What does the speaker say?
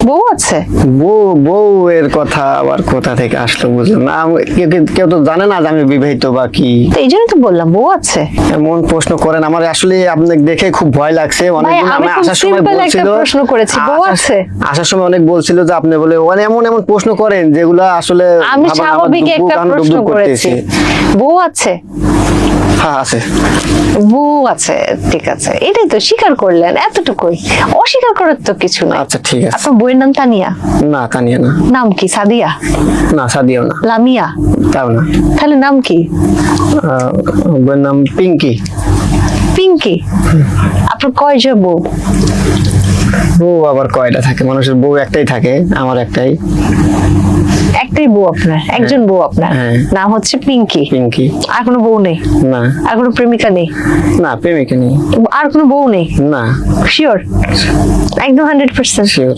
বউ আছে? বউ এর কথা আবার কোথা থেকে আসলো বুঝলাম না। কেউ তো জানে না যে আমি বিবাহিত বা কি। তো এই জন্য তো বললাম বউ আছে। এমন প্রশ্ন করেন, আমার আসলে আপনাকে দেখে খুব ভয় লাগছে। অনেকদিন আমি আমি আসার সময় বলছিল, প্রশ্ন করেছি বউ আছে। আসার সময় অনেক বলছিল যে আপনি বলে এমন প্রশ্ন করেন যেগুলা আসলে আমি স্বাভাবিক একটা প্রশ্ন করেছি, বউ আছে? হ্যাঁ আছে। বউ আছে, ঠিক আছে, এটাই তো স্বীকার করলেন, এতটুকুই, অস্বীকার করার তো কিছু না। আচ্ছা ঠিক আছে। আপনার বইয়ের নাম তানিয়া? না তানিয়া না। নাম কি? সাদিয়া? না সাদিয়াও না। লামিয়া? তাও না। তাহলে নাম কি? বইয়ের নাম পিঙ্কি। পিঙ্কি? আপনার কয়জন বউ? বউ আবার কয়টা থাকে? মানুষের বউ একটাই থাকে, আমার একটাই। একটাই বউ আপনার? একজন বউ আপনার, হ্যাঁ। নাম হচ্ছে পিঙ্কি। পিঙ্কি। আর কোনো বউ নেই? না। আর কোনো প্রেমিকা নেই? না প্রেমিকা নেই। আর কোনো বউ নেই? না। শিওর? একদম 100%? শিওর।